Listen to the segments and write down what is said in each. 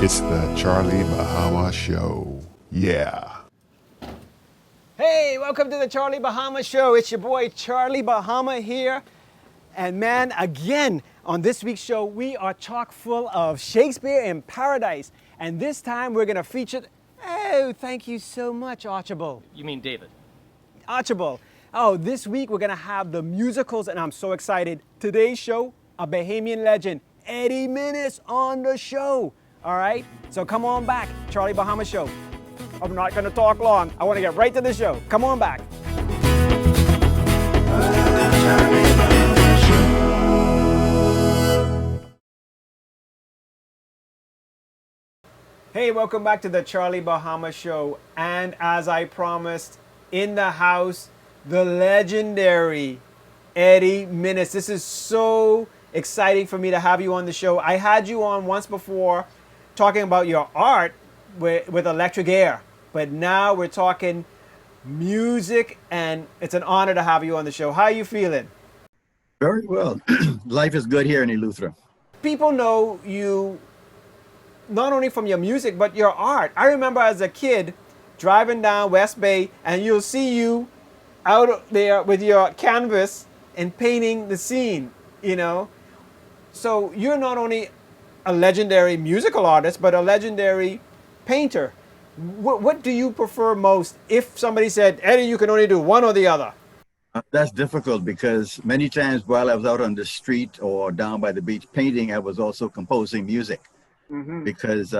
It's the Charlie Bahama Show. Yeah. Hey, welcome to the Charlie Bahama Show. It's your boy Charlie Bahama here. And man, again, on this week's show, we are chock full of Shakespeare in Paradise. And this time we're going to feature... Oh, thank you so much, Archibald. You mean David? Archibald. Oh, this week we're going to have the musicals, and I'm so excited. Today's show, a Bahamian legend, Eddie Minnis on the show. All right? So come on back, Charlie Bahama Show. I'm not going to talk long. I want to get right to the show. Come on back. Hey, welcome back to the Charlie Bahama Show. And as I promised, in the house, the legendary Eddie Minnis. This is so exciting for me to have you on the show. I had you on once before talking about your art with Electric Air. But now we're talking music, and it's an honor to have you on the show. How are you feeling? Very well. Life is good here in Eleuthera. People know you not only from your music, but your art. I remember as a kid driving down West Bay, and you'll see you out there with your canvas and painting the scene, you know? So you're not only a legendary musical artist, but a legendary painter. What do you prefer most if somebody said, Eddie, you can only do one or the other? That's difficult because many times while I was out on the street or down by the beach painting, I was also composing music because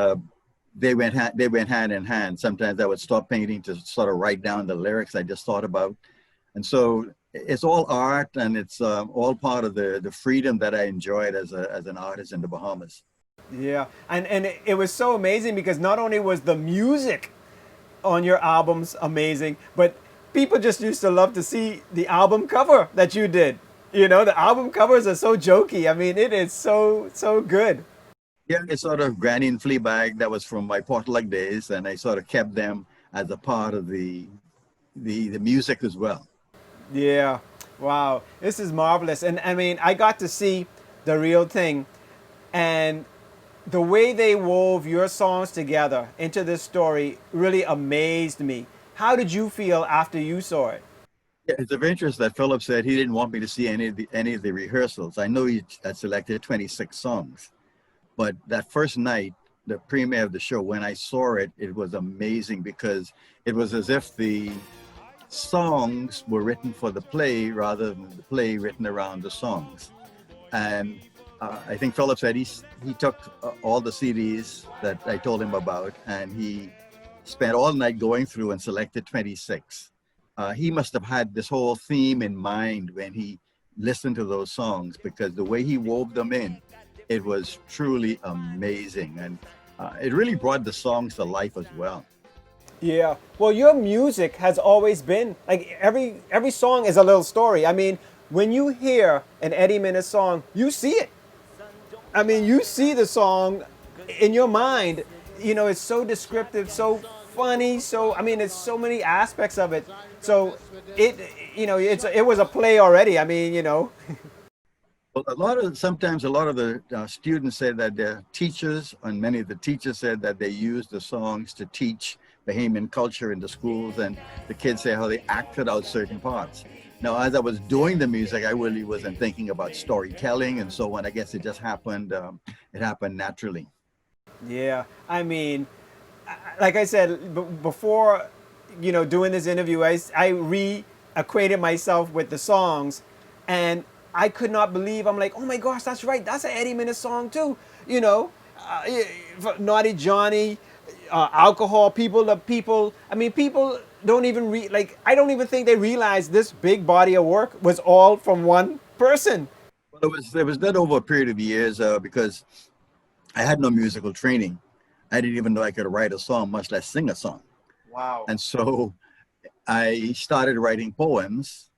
they went hand in hand. Sometimes I would stop painting to sort of write down the lyrics I just thought about. And so it's all art, and it's all part of the freedom that I enjoyed as an artist in the Bahamas. Yeah, and it was so amazing because not only was the music on your albums amazing, but people just used to love to see the album cover that you did. You know, the album covers are so jokey. I mean, it is so good. Yeah, it's sort of Granny and Fleabag. That was from my potluck days, and I sort of kept them as a part of the music as well. Yeah, wow, this is marvelous. And I mean, I got to see The Real Ting, and the way they wove your songs together into this story really amazed me. How did you feel after you saw it? Yeah, it's of interest that Philip said he didn't want me to see any of the rehearsals. I know he had selected 26 songs, but that first night, the premiere of the show, when I saw it, it was amazing because it was as if the songs were written for the play rather than the play written around the songs. And I think Philip said he took all the CDs that I told him about, and he spent all night going through and selected 26. He must have had this whole theme in mind when he listened to those songs, because the way he wove them in, it was truly amazing. And it really brought the songs to life as well. Yeah, well, your music has always been, like every song is a little story. I mean, when you hear an Eddie Minnis song, you see it. I mean, you see the song in your mind. You know, it's so descriptive, so funny, so, I mean, it's so many aspects of it. So it was a play already. I mean, you know. Well, sometimes a lot of the students say that their teachers, and many of the teachers said that they used the songs to teach Bahamian culture in the schools, and the kids say how they acted out certain parts. Now, as I was doing the music, I really wasn't thinking about storytelling and so on. I guess it just happened. It happened naturally. Yeah, I mean, like I said before, you know, doing this interview, I reacquainted myself with the songs, and I could not believe. I'm like, oh my gosh, that's right. That's an Eddie Minnis song too. You know, Naughty Johnny, Alcohol, People. I mean, people don't even I don't even think they realize this big body of work was all from one person. Well, it was done over a period of years because I had no musical training. I didn't even know I could write a song, much less sing a song. Wow. And so I started writing poems,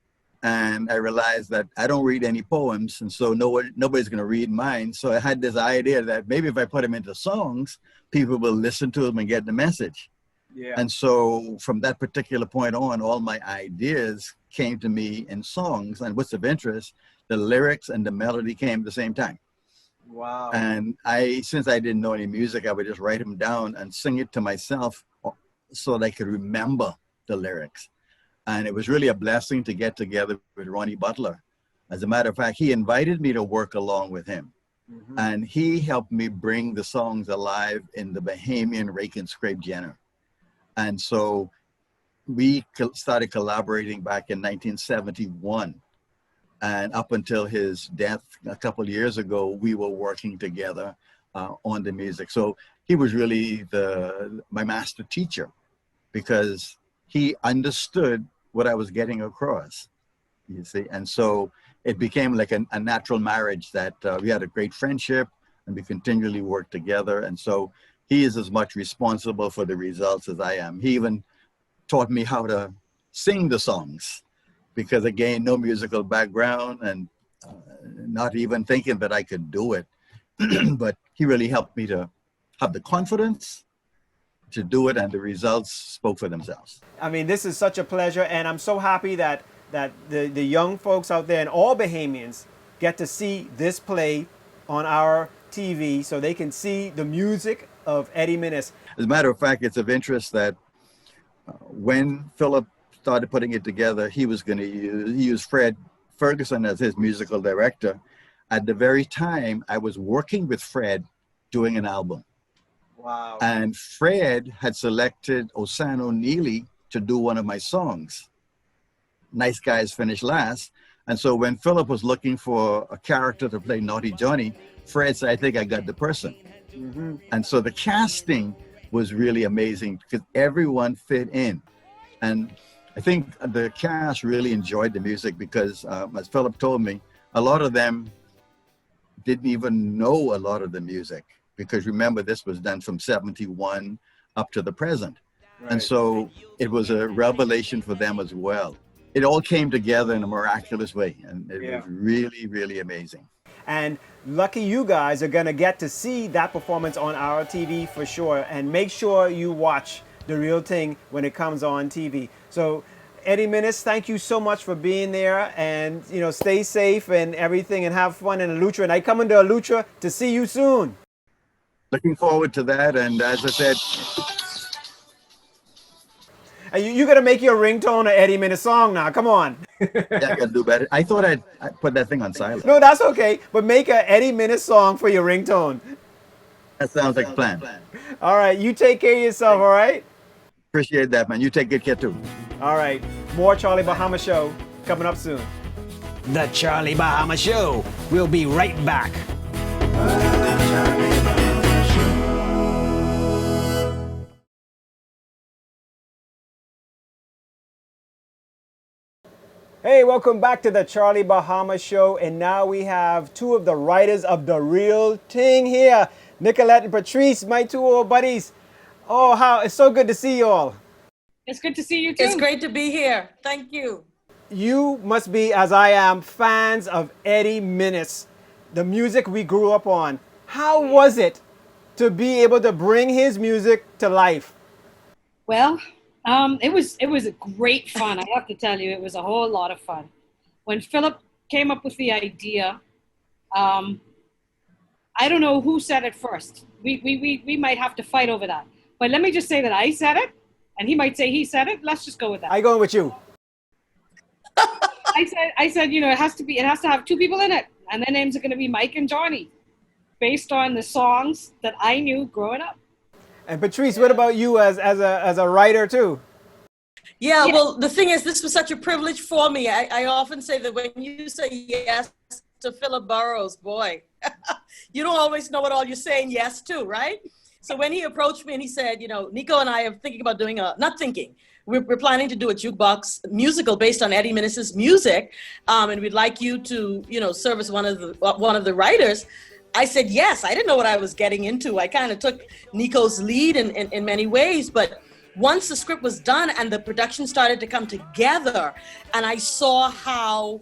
and I realized that I don't read any poems, and so nobody's going to read mine. So I had this idea that maybe if I put them into songs, people will listen to them and get the message. Yeah. And so from that particular point on, all my ideas came to me in songs. And what's of interest, the lyrics and the melody came at the same time. Wow. And since I didn't know any music, I would just write them down and sing it to myself so that I could remember the lyrics. And it was really a blessing to get together with Ronnie Butler. As a matter of fact, he invited me to work along with him. Mm-hmm. And he helped me bring the songs alive in the Bahamian rake and scrape genre. And so we started collaborating back in 1971. And up until his death a couple of years ago, we were working together on the music. So he was really my master teacher, because he understood what I was getting across, you see. And so it became like a natural marriage that we had a great friendship and we continually worked together. And so he is as much responsible for the results as I am. He even taught me how to sing the songs, because again, no musical background and not even thinking that I could do it. But he really helped me to have the confidence to do it, and the results spoke for themselves. I mean, this is such a pleasure, and I'm so happy that the young folks out there and all Bahamians get to see this play on our TV, so they can see the music of Eddie Minnis. As a matter of fact, it's of interest that when Philip started putting it together, he was going to use Fred Ferguson as his musical director. At the very time, I was working with Fred doing an album. Wow. And Fred had selected Osano Neely to do one of my songs, Nice Guys Finish Last. And so when Philip was looking for a character to play Naughty Johnny, Fred said, I think I got the person. Mm-hmm. And so the casting was really amazing because everyone fit in. And I think the cast really enjoyed the music because, as Philip told me, a lot of them didn't even know a lot of the music, because remember, this was done from 71 up to the present. Right. And so it was a revelation for them as well. It all came together in a miraculous way, and it was really, really amazing. And lucky you guys are going to get to see that performance on our TV for sure. And make sure you watch The Real Ting when it comes on TV. So Eddie Minnis, thank you so much for being there, and stay safe and everything, and have fun in Alutra. And I come into Alutra to see you soon. Looking forward to that. And as I said, You got to make your ringtone an Eddie Minnis song now. Come on. I gotta do better. I thought I'd put that thing on silent. No, that's okay. But make an Eddie Minnis song for your ringtone. That sounds like a plan. All right. You take care of yourself, all right? Appreciate that, man. You take good care too. All right. More Charlie Bahama Show coming up soon. The Charlie Bahama Show. We'll be right back. Hey, welcome back to the Charlie Bahama Show. And now we have two of the writers of The Real Ting here, Nicolette and Patrice, my two old buddies. Oh, it's so good to see you all. It's good to see you too. It's great to be here. Thank you. You must be, as I am, fans of Eddie Minnis, the music we grew up on. How was it to be able to bring his music to life? Well, it was a great fun. I have to tell you, it was a whole lot of fun. When Philip came up with the idea, I don't know who said it first. We might have to fight over that. But let me just say that I said it, and he might say he said it. Let's just go with that. I going with you. I said, it has to have two people in it, and their names are going to be Mike and Johnny, based on the songs that I knew growing up. And Patrice, what about you as a writer too? Yeah, well, the thing is, this was such a privilege for me. I often say that when you say yes to Philip Burrows, boy, you don't always know what all you're saying yes to, right? So when he approached me and he said, Nico and I are thinking about doing we're planning to do a jukebox musical based on Eddie Minnis's music, and we'd like you to, serve as one of the writers. I said yes. I didn't know what I was getting into. I kind of took Nico's lead in many ways, but once the script was done and the production started to come together, and I saw how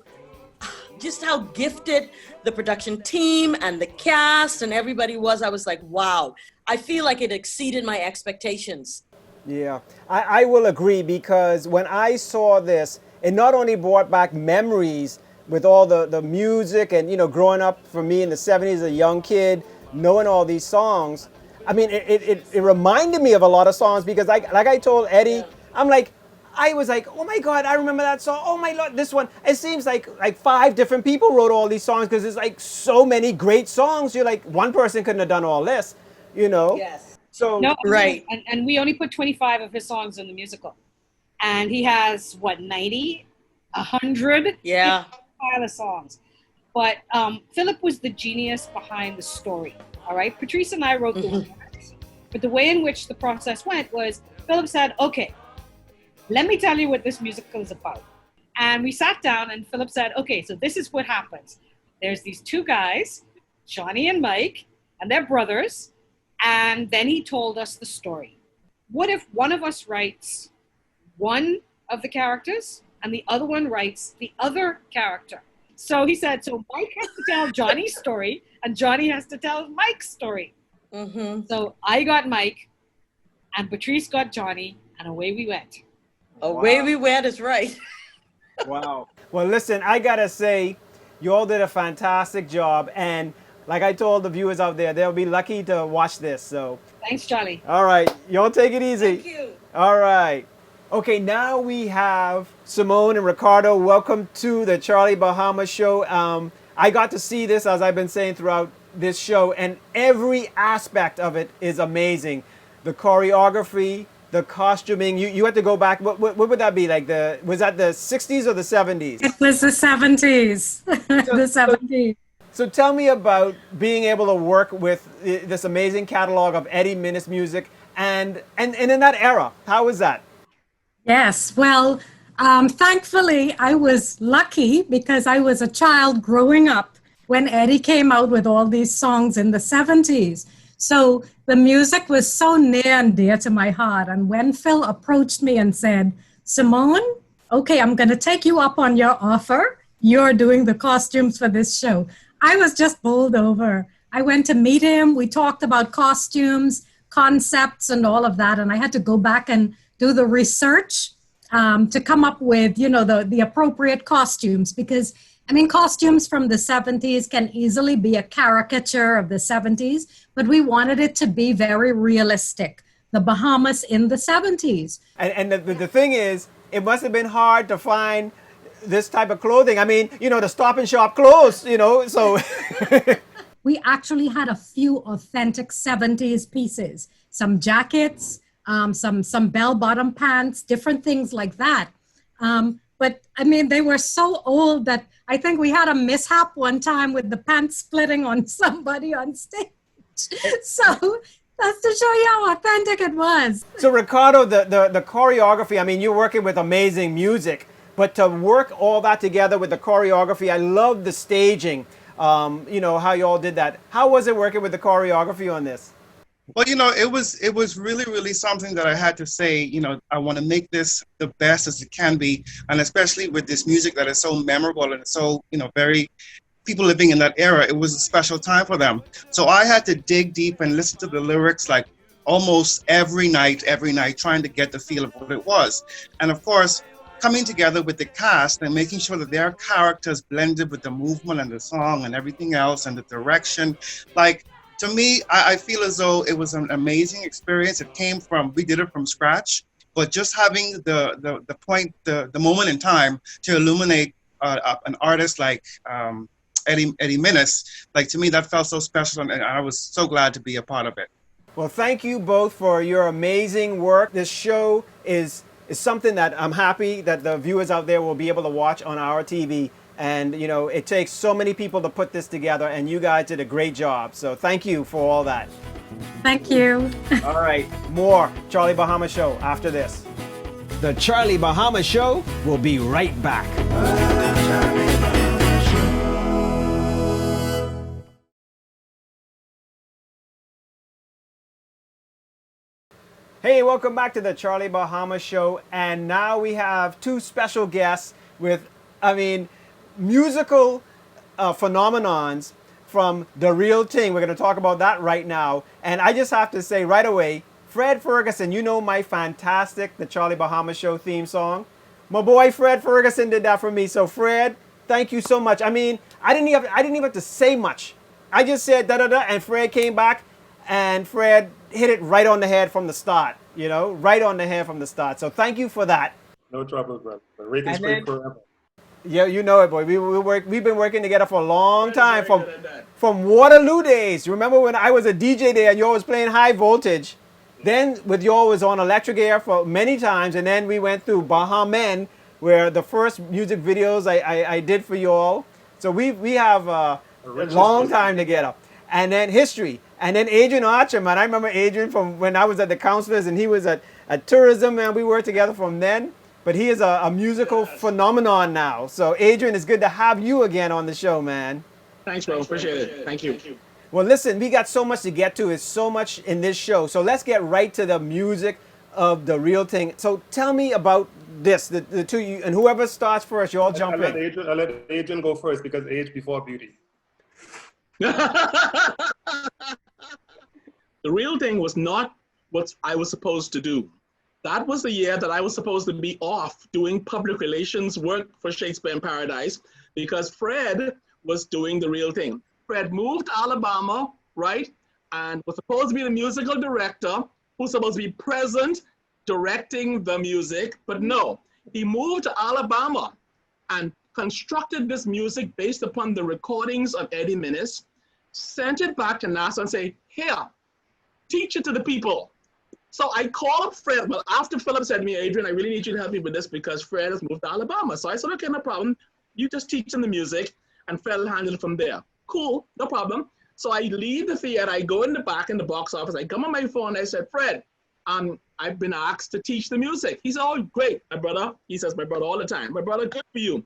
gifted the production team and the cast and everybody was, I was like, wow. I feel like it exceeded my expectations. Yeah, I will agree, because when I saw this, it not only brought back memories, with all the music and, growing up for me in the 70s as a young kid, knowing all these songs, I mean, it reminded me of a lot of songs because like I told Eddie, I was like, oh my God, I remember that song. Oh my Lord, this one. It seems like 5 different people wrote all these songs because there's like so many great songs. You're like, one person couldn't have done all this, Yes. So No, Right. And we only put 25 of his songs in the musical. And he has, 90, 100? Yeah. Pile of songs. But Philip was the genius behind the story, all right? Patrice and I wrote the words. But the way in which the process went was Philip said, okay, let me tell you what this musical is about. And we sat down and Philip said, okay, so this is what happens. There's these 2 guys, Johnny and Mike, and they're brothers. And then he told us the story. What if one of us writes one of the characters and the other one writes the other character? So he said, so Mike has to tell Johnny's story and Johnny has to tell Mike's story. Mm-hmm. So I got Mike and Patrice got Johnny and away we went. Away we went is right. Wow. Well, listen, I gotta say, you all did a fantastic job, and like I told the viewers out there, they'll be lucky to watch this. So, Thanks, Charlie. all right, y'all take it easy. Thank you. All right. Okay, now we have Simone and Ricardo. Welcome to the Charlie Bahama Show. I got to see this, as I've been saying throughout this show, and every aspect of it is amazing. The choreography, the costuming. You had to go back. What would that be? Was that the 60s or the 70s? It was the 70s. The 70s. So tell me about being able to work with this amazing catalog of Eddie Minnis music and in that era. How was that? Yes. Well, thankfully, I was lucky because I was a child growing up when Eddie came out with all these songs in the 70s. So the music was so near and dear to my heart. And when Phil approached me and said, Simone, okay, I'm going to take you up on your offer. You're doing the costumes for this show. I was just bowled over. I went to meet him. We talked about costumes, concepts, and all of that. And I had to go back and do the research to come up with, the appropriate costumes. Because, costumes from the 70s can easily be a caricature of the 70s, but we wanted it to be very realistic. The Bahamas in the 70s. And the thing is, it must have been hard to find this type of clothing. The Stop and Shop clothes, so. We actually had a few authentic 70s pieces, some jackets, some bell-bottom pants, different things like that. But they were so old that I think we had a mishap one time with the pants splitting on somebody on stage. So that's to show you how authentic it was. So Ricardo, the choreography, you're working with amazing music, but to work all that together with the choreography, I love the staging, how you all did that. How was it working with the choreography on this? Well, it was really, really something that I had to say, I want to make this the best as it can be. And especially with this music that is so memorable and so, very people living in that era, it was a special time for them. So I had to dig deep and listen to the lyrics like almost every night, trying to get the feel of what it was. And of course, coming together with the cast and making sure that their characters blended with the movement and the song and everything else and the direction. To me, I feel as though it was an amazing experience. We did it from scratch, but just having the moment in time to illuminate an artist like Eddie Minnis, to me, that felt so special, and I was so glad to be a part of it. Well, thank you both for your amazing work. This show is something that I'm happy that the viewers out there will be able to watch on our TV. And, it takes so many people to put this together, and you guys did a great job. So thank you for all that. Thank you. All right, more Charlie Bahama Show after this. The Charlie Bahama Show will be right back. Hey, welcome back to the Charlie Bahama Show. And now we have 2 special guests with, musical phenomenons from the Real Ting. We're going to talk about that right now. And I just have to say right away, Fred Ferguson, my fantastic The Charlie Bahama Show theme song. My boy Fred Ferguson did that for me. So Fred, Thank you so much. I mean, I didn't even have to say much. I just said da da da, and Fred came back, and Fred hit it right on the head from the start. You know, right on the head from the start. So thank you for that. No trouble, brother. Rick is And free then, forever. yeah, you know it, boy. We've been working together for a long time from Waterloo days. Remember when I was a DJ there and you was playing high voltage? Then with you was on Electric Air for many times, and then we went through Bahama, where the first music videos I did for you all. So we have a long time together. And then history. And then Adrian Archer, man. I remember Adrian from when I was at the Counselors and he was at tourism, man. We worked together from then. But he is a musical phenomenon now. So Adrian, it's good to have you again on the show, man. Thanks, bro. Appreciate it. Thank you. Well, listen, we got so much to get to. It's so much in this show. So let's get right to the music of the Real Ting. So tell me about this, the two, and whoever starts first, you all jump in. I'll let Adrian go first because age before beauty. The Real Thing was not what I was supposed to do. That was the year that I was supposed to be off doing public relations work for Shakespeare in Paradise because Fred was doing the Real Thing. Fred moved to Alabama, right? And was supposed to be the musical director who's supposed to be present directing the music, but no, he moved to Alabama and constructed this music based upon the recordings of Eddie Minnis, sent it back to NASA and say, here, teach it to the people. So I called up Fred, well, after Philip said to me, Adrian, I really need you to help me with this because Fred has moved to Alabama. So I said, okay, no problem. You just teach him the music and Fred will handle it from there. Cool, no problem. So I leave the theater, I go in the back in the box office, I come on my phone, I said, Fred, I've been asked to teach the music. He said, oh, great, my brother. He says, my brother all the time. My brother, good for you.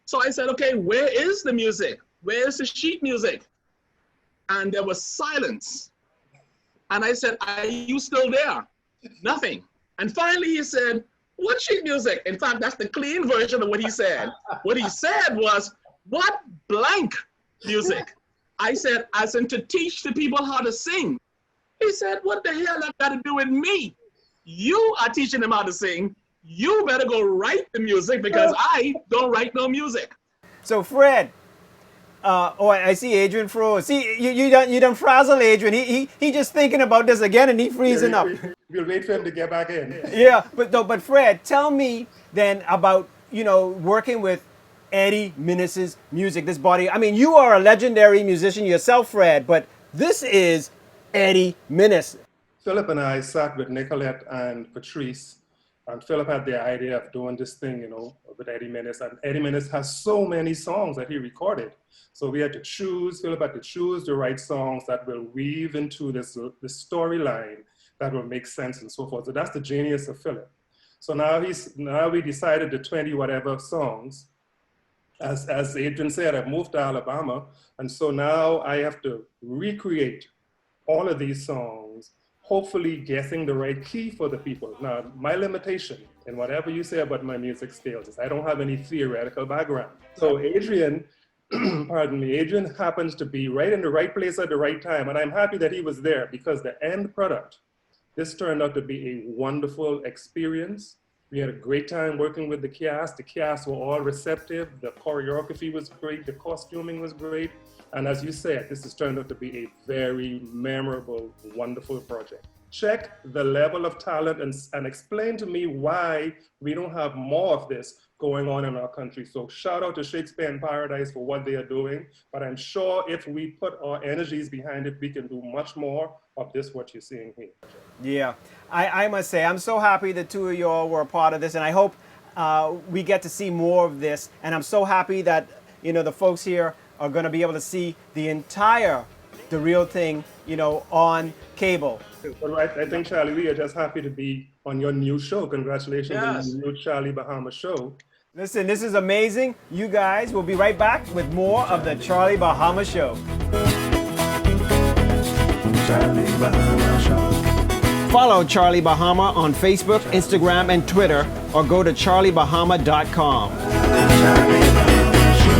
So I said, okay, where is the music? Where is the sheet music? And there was silence. And I said, are you still there? Nothing. And finally he said, what sheet music? In fact, that's the clean version of what he said. What he said was, what blank music? I said, as in to teach the people how to sing. He said, what the hell that got to do with me? You are teaching them how to sing. You better go write the music because I don't write no music. So Fred, I see Adrian froze. See, you done frazzle Adrian. He just thinking about this again and he freezing up. We'll wait for him to get back in. Yeah, but Fred, tell me then about, working with Eddie Minnis's music, this body. I mean, you are a legendary musician yourself, Fred, but this is Eddie Minnis. Philip and I sat with Nicolette and Patrice, and Philip had the idea of doing this thing, with Eddie Minnis. And Eddie Minnis has so many songs that he recorded. So we had to choose, Philip had to choose the right songs that will weave into this storyline that will make sense and so forth. So that's the genius of Philip. So now we decided the 20 whatever songs. As Adrian said, I've moved to Alabama. And so now I have to recreate all of these songs, hopefully guessing the right key for the people. Now, my limitation in whatever you say about my music skills is I don't have any theoretical background. So Adrian, Adrian happens to be right in the right place at the right time. And I'm happy that he was there because the end product, this turned out to be a wonderful experience. We had a great time working with the cast. The cast were all receptive. The choreography was great. The costuming was great. And as you said, this has turned out to be a very memorable, wonderful project. Check the level of talent and explain to me why we don't have more of this going on in our country. So shout out to Shakespeare in Paradise for what they are doing. But I'm sure if we put our energies behind it, we can do much more of this, what you're seeing here. Yeah, I must say, I'm so happy the two of you all were a part of this. And I hope we get to see more of this. And I'm so happy that, the folks here are going to be able to see the entire The Real Ting, on cable. Well, I think, Charlie, we are just happy to be on your new show. Congratulations on your new Charlie Bahama show. Listen, this is amazing. You guys will be right back with more of the Charlie Bahama Show. Charlie Bahama Show. Follow Charlie Bahama on Facebook, Instagram, and Twitter, or go to charliebahama.com. Charlie Bahama Show.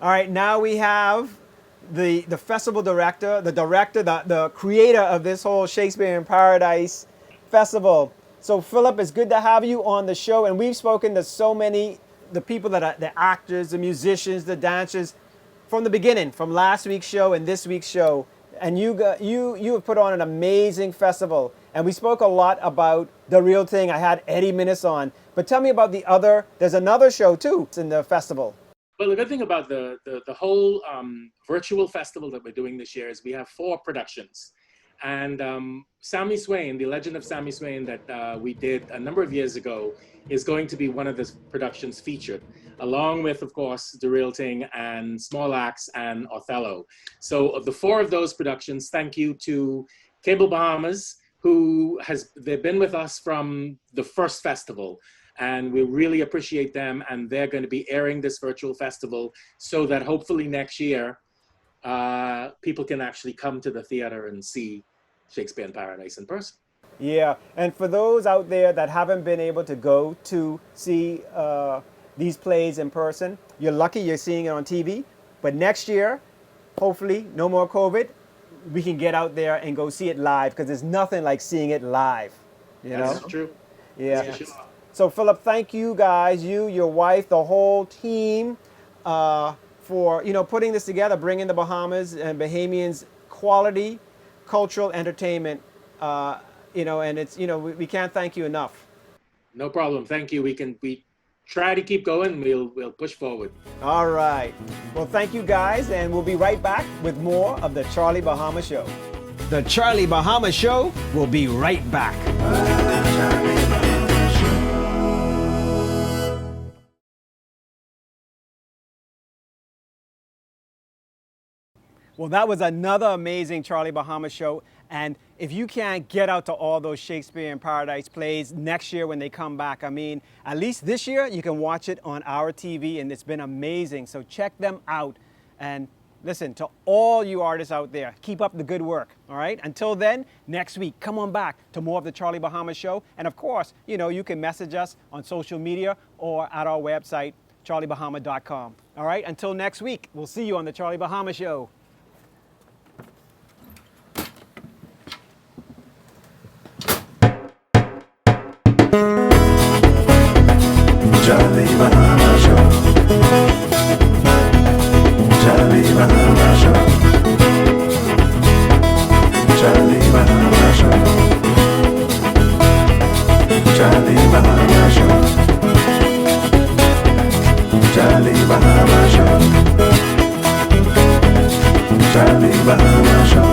All right, now we have the festival director, the creator of this whole Shakespeare in Paradise Festival. So Philip, it's good to have you on the show, and we've spoken to so many, the people that are the actors, the musicians, the dancers, from the beginning, from last week's show and this week's show. And you have put on an amazing festival, and we spoke a lot about the Real Ting. I had Eddie Minnis on, but tell me about there's another show too in the festival. Well, the good thing about the whole virtual festival that we're doing this year is we have 4 productions. And Sammy Swain, the legend of Sammy Swain that we did a number of years ago, is going to be one of the productions featured, along with, of course, The Real Ting and Small Axe and Othello. So of the 4 of those productions, thank you to Cable Bahamas, they've been with us from the first festival. And we really appreciate them, and they're going to be airing this virtual festival so that hopefully next year, people can actually come to the theater and see Shakespeare in Paradise in person. Yeah, and for those out there that haven't been able to go to see these plays in person, you're lucky you're seeing it on TV. But next year, hopefully, no more COVID, we can get out there and go see it live, because there's nothing like seeing it live. You know? That's true. Yeah. That's true. So Philip, thank you guys, you, your wife, the whole team, for putting this together, bringing the Bahamas and Bahamians quality cultural entertainment. And it's we can't thank you enough. No problem. Thank you. We try to keep going. We'll push forward. All right. Well, thank you guys, and we'll be right back with more of the Charlie Bahama Show. The Charlie Bahama Show will be right back. Well, that was another amazing Charlie Bahama Show. And if you can't get out to all those Shakespeare in Paradise plays next year when they come back, I mean, at least this year you can watch it on our TV, and it's been amazing. So check them out. And listen, to all you artists out there, keep up the good work, all right? Until then, next week, come on back to more of the Charlie Bahama Show. And of course, you can message us on social media or at our website, charliebahama.com. All right, until next week, we'll see you on the Charlie Bahama Show. Charlie Bahama Show. Charlie Bahama Show. Charlie Bahama Show. Charlie Bahama Show. Charlie Bahama Show. Charlie Bahama Show.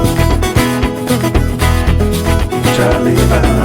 Charlie Bahama